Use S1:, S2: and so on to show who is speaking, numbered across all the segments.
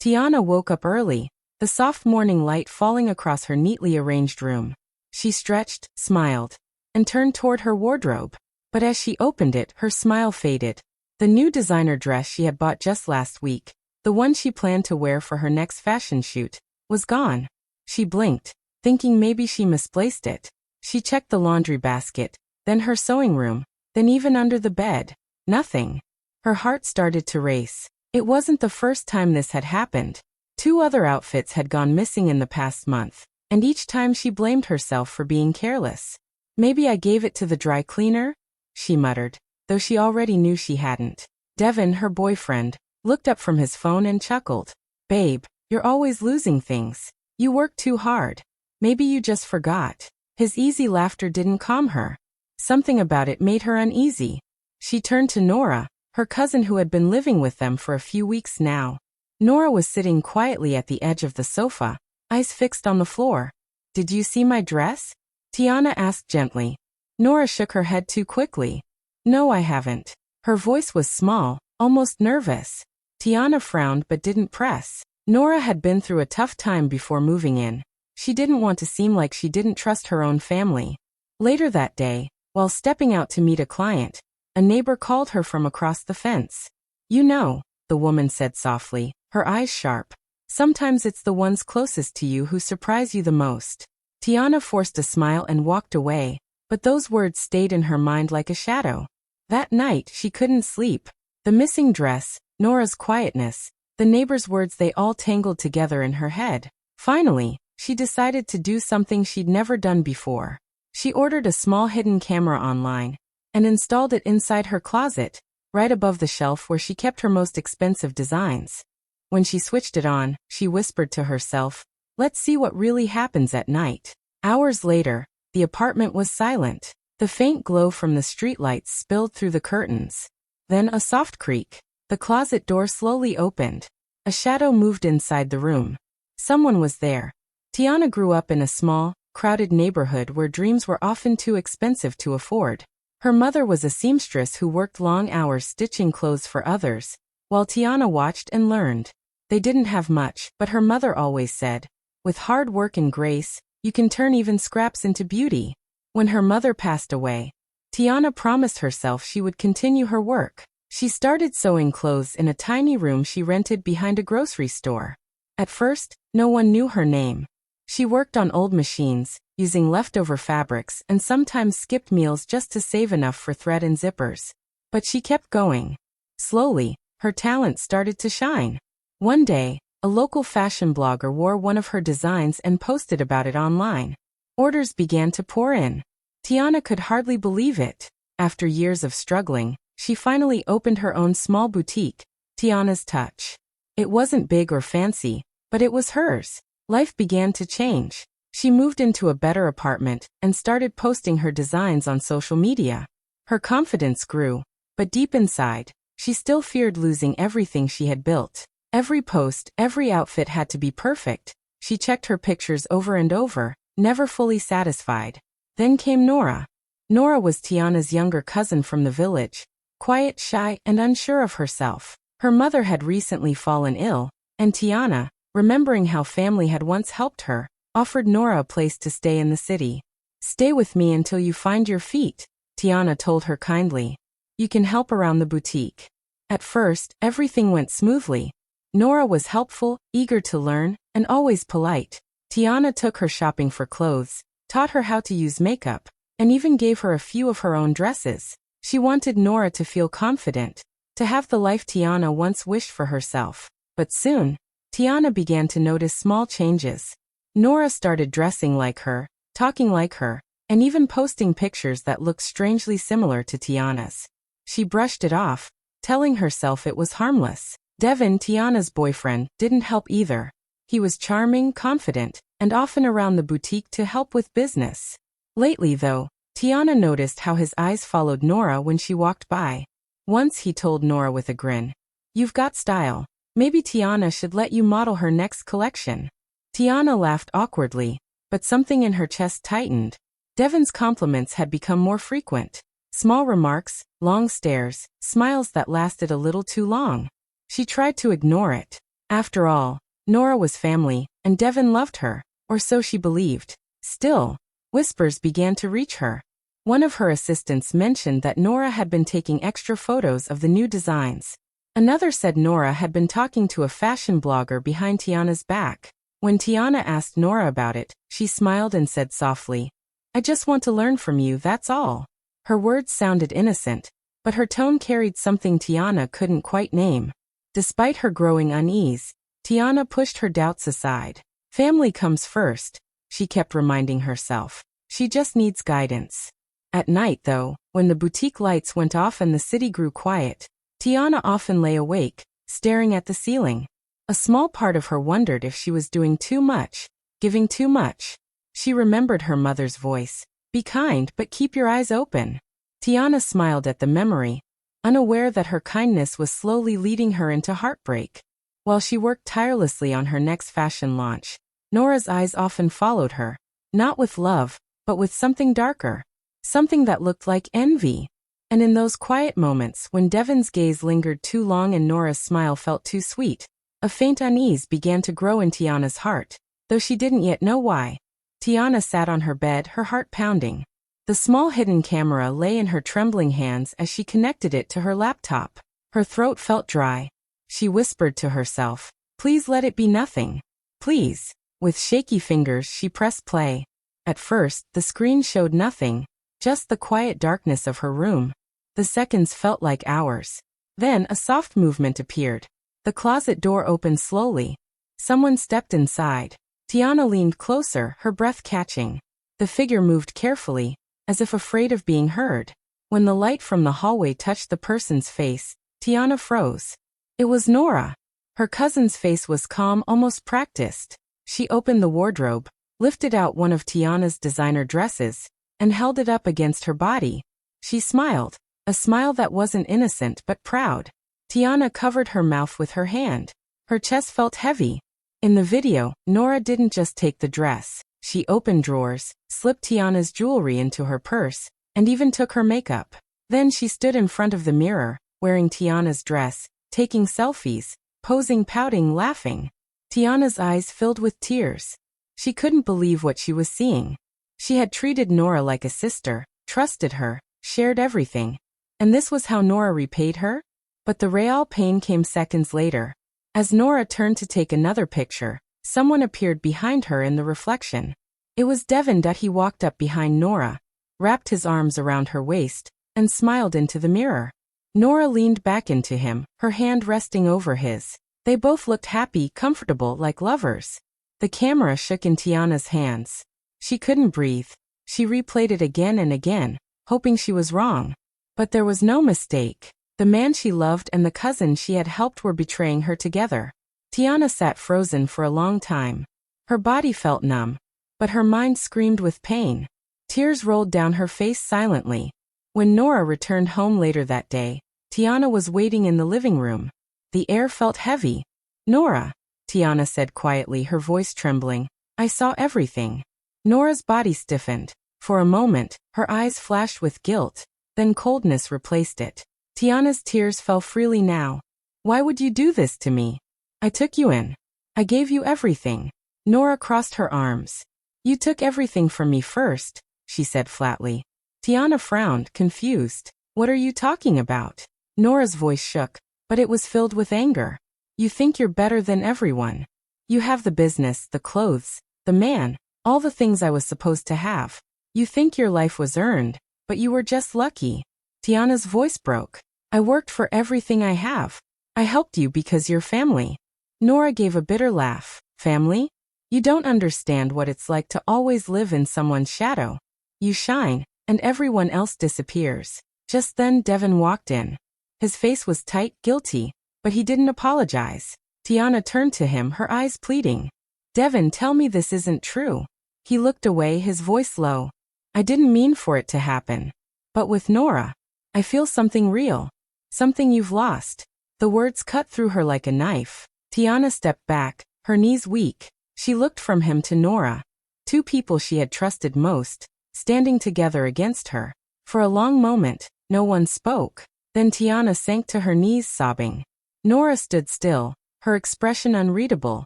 S1: Tiana woke up early, the soft morning light falling across her neatly arranged room. She stretched, smiled, and turned toward her wardrobe. But as she opened it, her smile faded. The new designer dress she had bought just last week, the one she planned to wear for her next fashion shoot, was gone. She blinked, thinking maybe she misplaced it. She checked the laundry basket, then her sewing room, then even under the bed. Nothing. Her heart started to race. It wasn't the first time this had happened. 2 other outfits had gone missing in the past month, and each time she blamed herself for being careless. Maybe I gave it to the dry cleaner? She muttered, though she already knew she hadn't. Devin, her boyfriend, looked up from his phone and chuckled. Babe, you're always losing things. You work too hard. Maybe you just forgot. His easy laughter didn't calm her. Something about it made her uneasy. She turned to Nora, her cousin who had been living with them for a few weeks now. Nora was sitting quietly at the edge of the sofa, eyes fixed on the floor. Did you see my dress? Tiana asked gently. Nora shook her head too quickly. No, I haven't. Her voice was small, almost nervous. Tiana frowned but didn't press. Nora had been through a tough time before moving in. She didn't want to seem like she didn't trust her own family. Later that day, while stepping out to meet a client, a neighbor called her from across the fence. You know, the woman said softly, her eyes sharp. Sometimes it's the ones closest to you who surprise you the most. Tiana forced a smile and walked away, but those words stayed in her mind like a shadow. That night, she couldn't sleep. The missing dress, Nora's quietness, the neighbor's words, they all tangled together in her head. Finally, she decided to do something she'd never done before. She ordered a small hidden camera online and installed it inside her closet, right above the shelf where she kept her most expensive designs. When she switched it on, she whispered to herself, let's see what really happens at night. Hours later, the apartment was silent. The faint glow from the streetlights spilled through the curtains. Then a soft creak. The closet door slowly opened. A shadow moved inside the room. Someone was there. Tiana grew up in a small, crowded neighborhood where dreams were often too expensive to afford. Her mother was a seamstress who worked long hours stitching clothes for others, while Tiana watched and learned. They didn't have much, but her mother always said, with hard work and grace, you can turn even scraps into beauty. When her mother passed away, Tiana promised herself she would continue her work. She started sewing clothes in a tiny room she rented behind a grocery store. At first, no one knew her name. She worked on old machines, using leftover fabrics, and sometimes skipped meals just to save enough for thread and zippers. But she kept going. Slowly, her talent started to shine. One day, a local fashion blogger wore one of her designs and posted about it online. Orders began to pour in. Tiana could hardly believe it. After years of struggling, she finally opened her own small boutique, Tiana's Touch. It wasn't big or fancy, but it was hers. Life began to change. She moved into a better apartment and started posting her designs on social media. Her confidence grew, but deep inside, she still feared losing everything she had built. Every post, every outfit had to be perfect. She checked her pictures over and over, never fully satisfied. Then came Nora. Nora was Tiana's younger cousin from the village, quiet, shy, and unsure of herself. Her mother had recently fallen ill, and Tiana, remembering how family had once helped her, offered Nora a place to stay in the city. Stay with me until you find your feet, Tiana told her kindly. You can help around the boutique. At first, everything went smoothly. Nora was helpful, eager to learn, and always polite. Tiana took her shopping for clothes, taught her how to use makeup, and even gave her a few of her own dresses. She wanted Nora to feel confident, to have the life Tiana once wished for herself. But soon, Tiana began to notice small changes. Nora started dressing like her, talking like her, and even posting pictures that looked strangely similar to Tiana's. She brushed it off, telling herself it was harmless. Devin, Tiana's boyfriend, didn't help either. He was charming, confident, and often around the boutique to help with business. Lately, though, Tiana noticed how his eyes followed Nora when she walked by. Once he told Nora with a grin, "You've got style. Maybe Tiana should let you model her next collection." Tiana laughed awkwardly, but something in her chest tightened. Devin's compliments had become more frequent. Small remarks, long stares, smiles that lasted a little too long. She tried to ignore it, After all, Nora was family, and Devin loved her, or so she believed. Still, whispers began to reach her. One of her assistants mentioned that Nora had been taking extra photos of the new designs. Another said Nora had been talking to a fashion blogger behind Tiana's back. When Tiana asked Nora about it, she smiled and said softly, "I just want to learn from you, that's all." Her words sounded innocent, but her tone carried something Tiana couldn't quite name. Despite her growing unease, Tiana pushed her doubts aside. Family comes first, she kept reminding herself. She just needs guidance. At night, though, when the boutique lights went off and the city grew quiet, Tiana often lay awake, staring at the ceiling. A small part of her wondered if she was doing too much, giving too much. She remembered her mother's voice. "Be kind, but keep your eyes open." Tiana smiled at the memory, unaware that her kindness was slowly leading her into heartbreak. While she worked tirelessly on her next fashion launch, Nora's eyes often followed her, not with love, but with something darker. Something that looked like envy. And in those quiet moments when Devin's gaze lingered too long and Nora's smile felt too sweet, a faint unease began to grow in Tiana's heart, though she didn't yet know why. Tiana sat on her bed, her heart pounding. The small hidden camera lay in her trembling hands as she connected it to her laptop. Her throat felt dry. She whispered to herself, "Please let it be nothing. Please." With shaky fingers she pressed play. At first, the screen showed nothing, just the quiet darkness of her room. The seconds felt like hours. Then a soft movement appeared. The closet door opened slowly. Someone stepped inside. Tiana leaned closer, her breath catching. The figure moved carefully, as if afraid of being heard. When the light from the hallway touched the person's face, Tiana froze. It was Nora. Her cousin's face was calm, almost practiced. She opened the wardrobe, lifted out one of Tiana's designer dresses, and held it up against her body. She smiled, a smile that wasn't innocent but proud. Tiana covered her mouth with her hand. Her chest felt heavy. In the video, Nora didn't just take the dress. She opened drawers, slipped Tiana's jewelry into her purse, and even took her makeup. Then she stood in front of the mirror, wearing Tiana's dress, taking selfies, posing, pouting, laughing. Tiana's eyes filled with tears. She couldn't believe what she was seeing. She had treated Nora like a sister, trusted her, shared everything. And this was how Nora repaid her? But the real pain came seconds later. As Nora turned to take another picture, someone appeared behind her in the reflection. It was Devin. He walked up behind Nora, wrapped his arms around her waist, and smiled into the mirror. Nora leaned back into him, her hand resting over his. They both looked happy, comfortable, like lovers. The camera shook in Tiana's hands. She couldn't breathe. She replayed it again and again, hoping she was wrong. But there was no mistake. The man she loved and the cousin she had helped were betraying her together. Tiana sat frozen for a long time. Her body felt numb, but her mind screamed with pain. Tears rolled down her face silently. When Nora returned home later that day, Tiana was waiting in the living room. The air felt heavy. "Nora," Tiana said quietly, her voice trembling, "I saw everything." Nora's body stiffened. For a moment, her eyes flashed with guilt, then coldness replaced it. Tiana's tears fell freely now. "Why would you do this to me? I took you in. I gave you everything." Nora crossed her arms. "You took everything from me first," she said flatly. Tiana frowned, confused. "What are you talking about?" Nora's voice shook, but it was filled with anger. "You think you're better than everyone. You have the business, the clothes, the man, all the things I was supposed to have. You think your life was earned, but you were just lucky." Tiana's voice broke. "I worked for everything I have. I helped you because you're family." Nora gave a bitter laugh. "Family? You don't understand what it's like to always live in someone's shadow. You shine, and everyone else disappears." Just then Devin walked in. His face was tight, guilty, but he didn't apologize. Tiana turned to him, her eyes pleading. "Devin, tell me this isn't true." He looked away, his voice low. "I didn't mean for it to happen. But with Nora, I feel something real. Something you've lost." The words cut through her like a knife. Tiana stepped back, her knees weak. She looked from him to Nora. Two people she had trusted most, standing together against her. For a long moment, no one spoke. Then Tiana sank to her knees, sobbing. Nora stood still, her expression unreadable,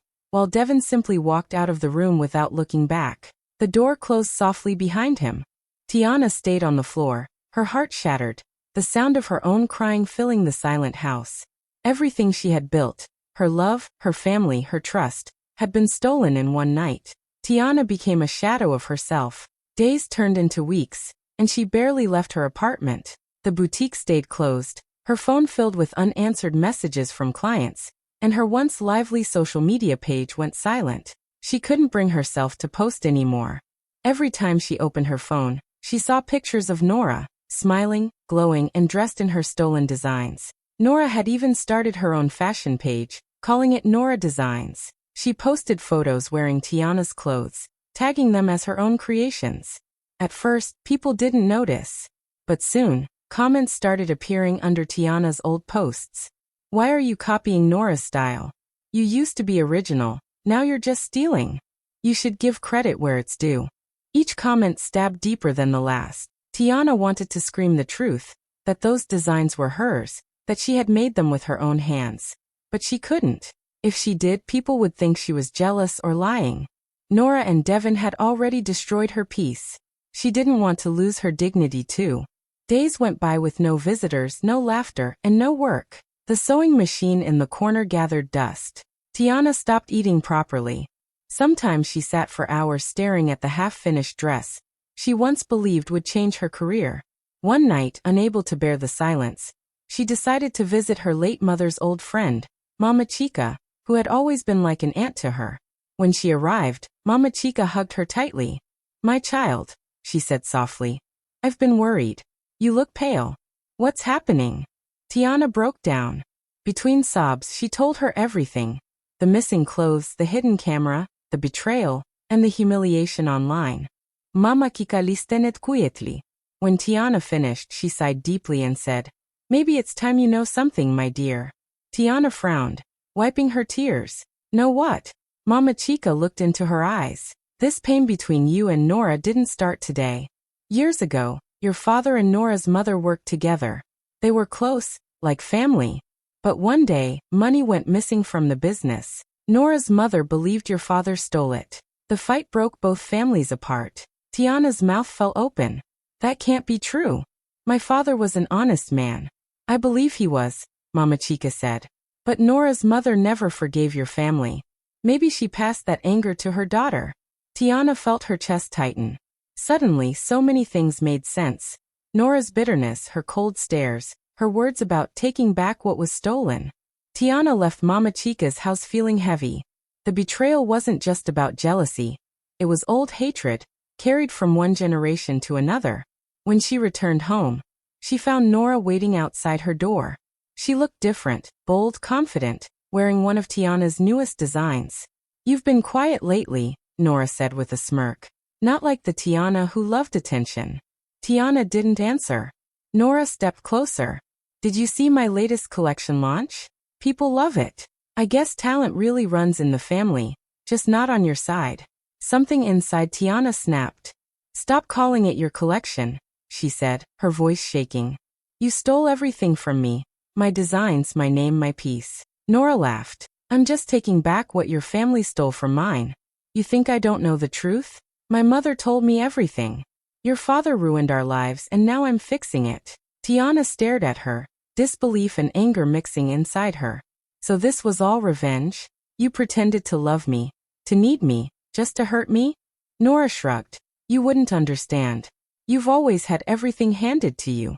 S1: while Devin simply walked out of the room without looking back. The door closed softly behind him. Tiana stayed on the floor, her heart shattered, the sound of her own crying filling the silent house. Everything she had built, her love, her family, her trust, had been stolen in one night. Tiana became a shadow of herself. Days turned into weeks, and she barely left her apartment. The boutique stayed closed, her phone filled with unanswered messages from clients, and her once lively social media page went silent. She couldn't bring herself to post anymore. Every time she opened her phone, she saw pictures of Nora, smiling, glowing, and dressed in her stolen designs. Nora had even started her own fashion page, calling it Nora Designs. She posted photos wearing Tiana's clothes, tagging them as her own creations. At first, people didn't notice. But soon, comments started appearing under Tiana's old posts. Why are you copying Nora's style? You used to be original, now you're just stealing. You should give credit where it's due. Each comment stabbed deeper than the last. Tiana wanted to scream the truth, that those designs were hers, that she had made them with her own hands. But she couldn't. If she did, people would think she was jealous or lying. Nora and Devin had already destroyed her peace. She didn't want to lose her dignity too. Days went by with no visitors, no laughter, and no work. The sewing machine in the corner gathered dust. Tiana stopped eating properly. Sometimes she sat for hours staring at the half-finished dress she once believed would change her career. One night, unable to bear the silence, she decided to visit her late mother's old friend, Mama Chica, who had always been like an aunt to her. When she arrived, Mama Chica hugged her tightly. "My child," she said softly. "I've been worried. You look pale. What's happening?" Tiana broke down. Between sobs, she told her everything. The missing clothes, the hidden camera, the betrayal, and the humiliation online. Mama Chica listened quietly. When Tiana finished, she sighed deeply and said, "Maybe it's time you know something, my dear." Tiana frowned, wiping her tears. "Know what?" Mama Chica looked into her eyes. "This pain between you and Nora didn't start today. Years ago, your father and Nora's mother worked together. They were close, like family. But one day, money went missing from the business. Nora's mother believed your father stole it. The fight broke both families apart." Tiana's mouth fell open. "That can't be true. My father was an honest man." "I believe he was," Mama Chica said. "But Nora's mother never forgave your family. Maybe she passed that anger to her daughter." Tiana felt her chest tighten. Suddenly, so many things made sense. Nora's bitterness, her cold stares, her words about taking back what was stolen. Tiana left Mama Chica's house feeling heavy. The betrayal wasn't just about jealousy. It was old hatred, carried from one generation to another. When she returned home, she found Nora waiting outside her door. She looked different, bold, confident, wearing one of Tiana's newest designs. "You've been quiet lately," Nora said with a smirk. Not like the Tiana who loved attention. Tiana didn't answer. Nora stepped closer. "Did you see my latest collection launch? People love it. I guess talent really runs in the family, just not on your side." Something inside Tiana snapped. "Stop calling it your collection," she said, her voice shaking. "You stole everything from me. My designs, my name, my peace." Nora laughed. "I'm just taking back what your family stole from mine. You think I don't know the truth? My mother told me everything. Your father ruined our lives and now I'm fixing it." Tiana stared at her, disbelief and anger mixing inside her. "So this was all revenge? You pretended to love me, to need me, just to hurt me?" Nora shrugged. "You wouldn't understand. You've always had everything handed to you."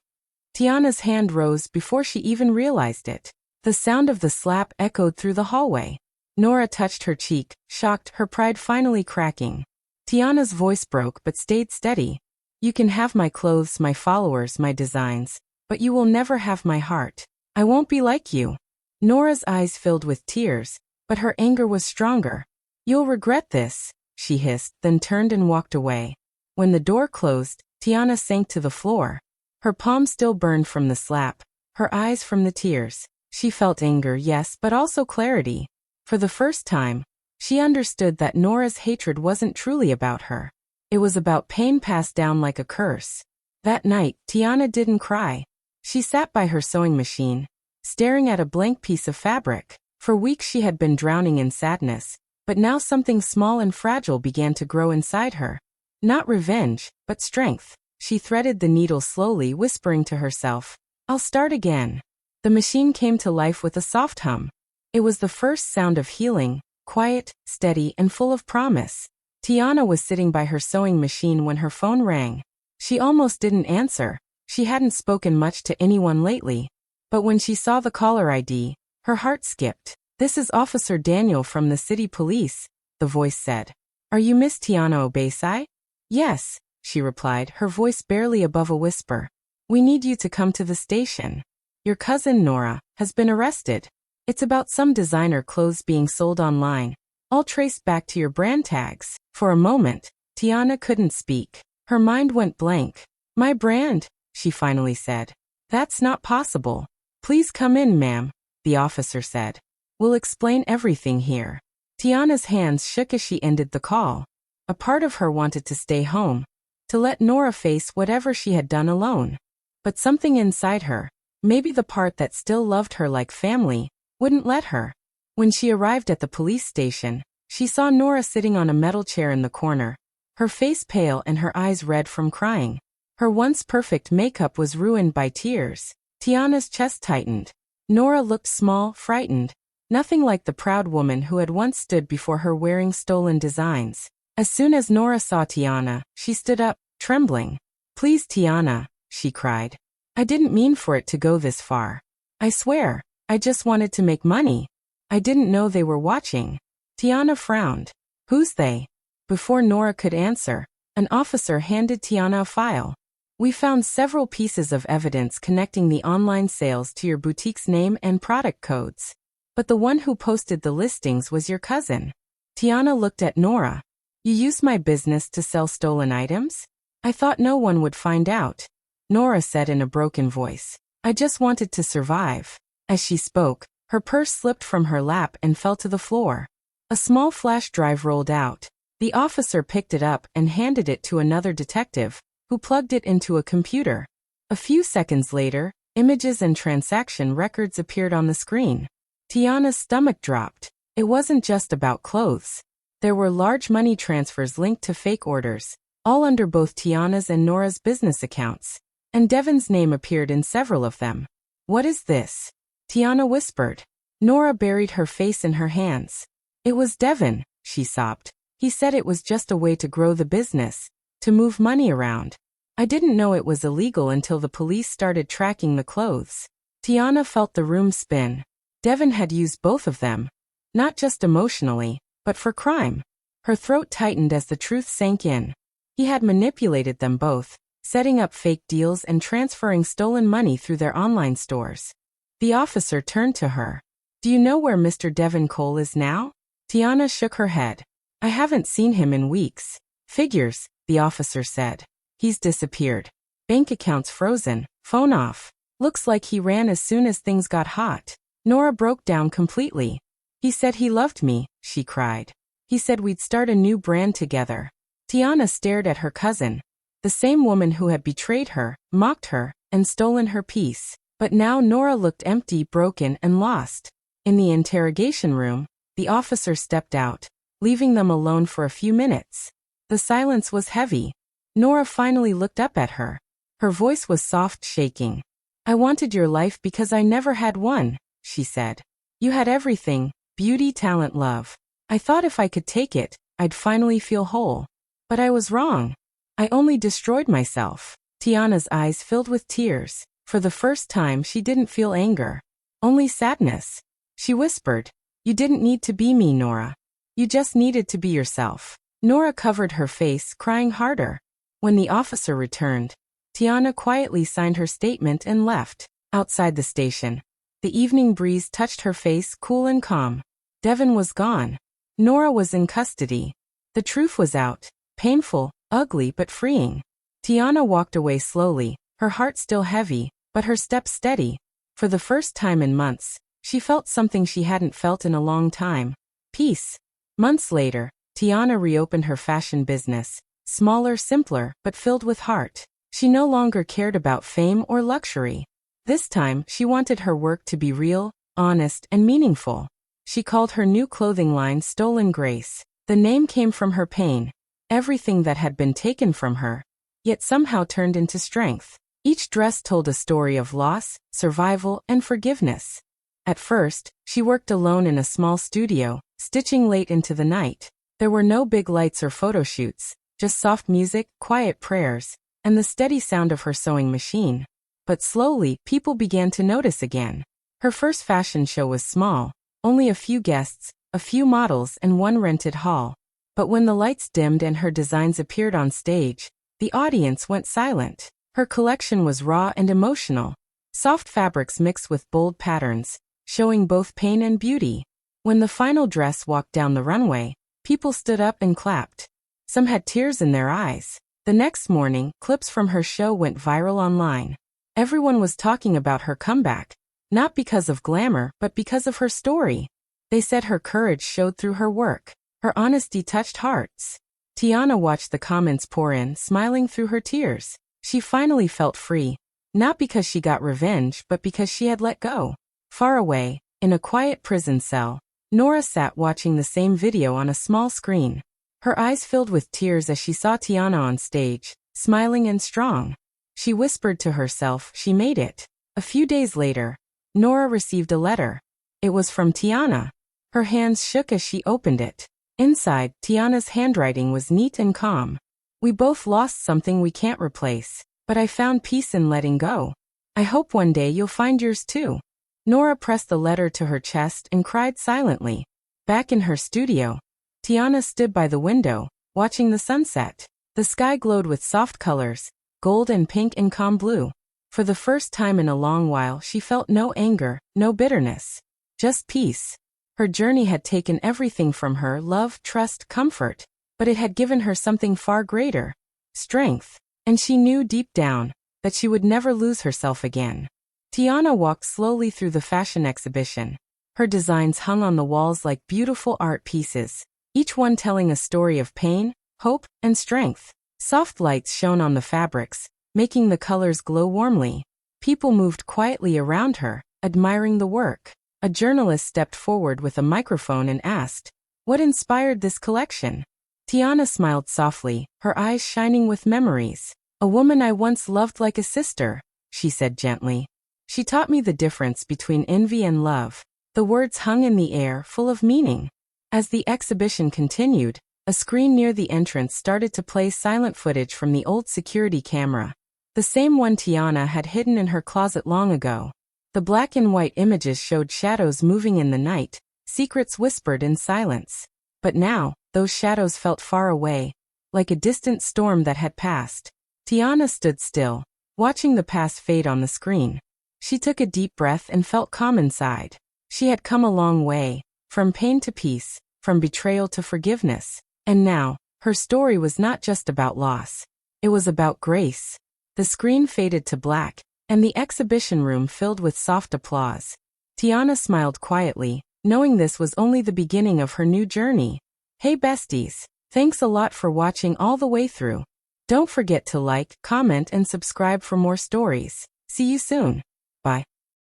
S1: Tiana's hand rose before she even realized it. The sound of the slap echoed through the hallway. Nora touched her cheek, shocked, her pride finally cracking. Tiana's voice broke but stayed steady. "You can have my clothes, my followers, my designs, but you will never have my heart. I won't be like you." Nora's eyes filled with tears, but her anger was stronger. "You'll regret this," she hissed, then turned and walked away. When the door closed, Tiana sank to the floor. Her palm still burned from the slap, her eyes from the tears. She felt anger, yes, but also clarity. For the first time, she understood that Nora's hatred wasn't truly about her. It was about pain passed down like a curse. That night, Tiana didn't cry. She sat by her sewing machine, staring at a blank piece of fabric. For weeks she had been drowning in sadness, but now something small and fragile began to grow inside her. Not revenge, but strength. She threaded the needle slowly, whispering to herself, "I'll start again." The machine came to life with a soft hum. It was the first sound of healing, quiet, steady, and full of promise. Tiana was sitting by her sewing machine when her phone rang. She almost didn't answer. She hadn't spoken much to anyone lately. But when she saw the caller ID, her heart skipped. "This is Officer Daniel from the city police," the voice said. "Are you Miss Tiana Obasai?" "Yes," she replied, her voice barely above a whisper. "We need you to come to the station. Your cousin, Nora, has been arrested. It's about some designer clothes being sold online, all traced back to your brand tags." For a moment, Tiana couldn't speak. Her mind went blank. "My brand?" she finally said. "That's not possible." "Please come in, ma'am," the officer said. "We'll explain everything here." Tiana's hands shook as she ended the call. A part of her wanted to stay home, to let Nora face whatever she had done alone. But something inside her, maybe the part that still loved her like family, wouldn't let her. When she arrived at the police station, she saw Nora sitting on a metal chair in the corner, her face pale and her eyes red from crying. Her once perfect makeup was ruined by tears. Tiana's chest tightened. Nora looked small, frightened, nothing like the proud woman who had once stood before her wearing stolen designs. As soon as Nora saw Tiana, she stood up, trembling. "Please, Tiana," she cried. "I didn't mean for it to go this far. I swear, I just wanted to make money. I didn't know they were watching." Tiana frowned. "Who's they?" Before Nora could answer, an officer handed Tiana a file. "We found several pieces of evidence connecting the online sales to your boutique's name and product codes. But the one who posted the listings was your cousin." Tiana looked at Nora. "You use my business to sell stolen items? I thought no one would find out." Nora said in a broken voice, "I just wanted to survive." As she spoke, her purse slipped from her lap and fell to the floor. A small flash drive rolled out. The officer picked it up and handed it to another detective, who plugged it into a computer. A few seconds later, images and transaction records appeared on the screen. Tiana's stomach dropped. It wasn't just about clothes. There were large money transfers linked to fake orders, all under both Tiana's and Nora's business accounts. And Devon's name appeared in several of them. "What is this?" Tiana whispered. Nora buried her face in her hands. "It was Devon," she sobbed. "He said it was just a way to grow the business, to move money around. I didn't know it was illegal until the police started tracking the clothes." Tiana felt the room spin. Devon had used both of them, not just emotionally, but for crime. Her throat tightened as the truth sank in. He had manipulated them both, setting up fake deals and transferring stolen money through their online stores. The officer turned to her. "Do you know where Mr. Devon Cole is now?" Tiana shook her head. "I haven't seen him in weeks." "Figures," the officer said. "He's disappeared. Bank accounts frozen, phone off. Looks like he ran as soon as things got hot." Nora broke down completely. "He said he loved me," she cried. "He said we'd start a new brand together." Tiana stared at her cousin, the same woman who had betrayed her, mocked her, and stolen her peace. But now Nora looked empty, broken, and lost. In the interrogation room, the officer stepped out, leaving them alone for a few minutes. The silence was heavy. Nora finally looked up at her. Her voice was soft, shaking. "I wanted your life because I never had one," she said. "You had everything, beauty, talent, love. I thought if I could take it, I'd finally feel whole. But I was wrong. I only destroyed myself." Tiana's eyes filled with tears. For the first time she didn't feel anger, only sadness. She whispered, "You didn't need to be me, Nora. You just needed to be yourself." Nora covered her face, crying harder. When the officer returned, Tiana quietly signed her statement and left. Outside the station, the evening breeze touched her face, cool and calm. Devon was gone. Nora was in custody. The truth was out, painful, ugly but freeing. Tiana walked away slowly, her heart still heavy, but her steps steady. For the first time in months, she felt something she hadn't felt in a long time. Peace. Months later, Tiana reopened her fashion business, smaller, simpler, but filled with heart. She no longer cared about fame or luxury. This time, she wanted her work to be real, honest, and meaningful. She called her new clothing line Stolen Grace. The name came from her pain, everything that had been taken from her, yet somehow turned into strength. Each dress told a story of loss, survival, and forgiveness. At first, she worked alone in a small studio, stitching late into the night. There were no big lights or photo shoots, just soft music, quiet prayers, and the steady sound of her sewing machine. But slowly, people began to notice again. Her first fashion show was small, only a few guests, a few models, and one rented hall. But when the lights dimmed and her designs appeared on stage, the audience went silent. Her collection was raw and emotional, soft fabrics mixed with bold patterns, showing both pain and beauty. When the final dress walked down the runway, people stood up and clapped. Some had tears in their eyes. The next morning, clips from her show went viral online. Everyone was talking about her comeback, not because of glamour, but because of her story. They said her courage showed through her work. Her honesty touched hearts. Tiana watched the comments pour in, smiling through her tears. She finally felt free, not because she got revenge, but because she had let go. Far away, in a quiet prison cell, Nora sat watching the same video on a small screen. Her eyes filled with tears as she saw Tiana on stage, smiling and strong. She whispered to herself, she made it. A few days later, Nora received a letter. It was from Tiana. Her hands shook as she opened it. Inside, Tiana's handwriting was neat and calm. We both lost something we can't replace, but I found peace in letting go. I hope one day you'll find yours too. Nora pressed the letter to her chest and cried silently. Back in her studio, Tiana stood by the window, watching the sunset. The sky glowed with soft colors, gold and pink and calm blue. For the first time in a long while, she felt no anger, no bitterness, just peace. Her journey had taken everything from her: love, trust, comfort, but it had given her something far greater: strength. And she knew deep down that she would never lose herself again. Tiana walked slowly through the fashion exhibition. Her designs hung on the walls like beautiful art pieces, each one telling a story of pain, hope, and strength. Soft lights shone on the fabrics, making the colors glow warmly. People moved quietly around her, admiring the work. A journalist stepped forward with a microphone and asked, "What inspired this collection?" Tiana smiled softly, her eyes shining with memories. "A woman I once loved like a sister," she said gently. "She taught me the difference between envy and love." The words hung in the air, full of meaning. As the exhibition continued, a screen near the entrance started to play silent footage from the old security camera, the same one Tiana had hidden in her closet long ago. The black and white images showed shadows moving in the night, secrets whispered in silence. But now, those shadows felt far away, like a distant storm that had passed. Tiana stood still, watching the past fade on the screen. She took a deep breath and felt calm inside. She had come a long way, from pain to peace, from betrayal to forgiveness. And now, her story was not just about loss. It was about grace. The screen faded to black, and the exhibition room filled with soft applause. Tiana smiled quietly, knowing this was only the beginning of her new journey. Hey besties, thanks a lot for watching all the way through. Don't forget to like, comment, and subscribe for more stories. See you soon.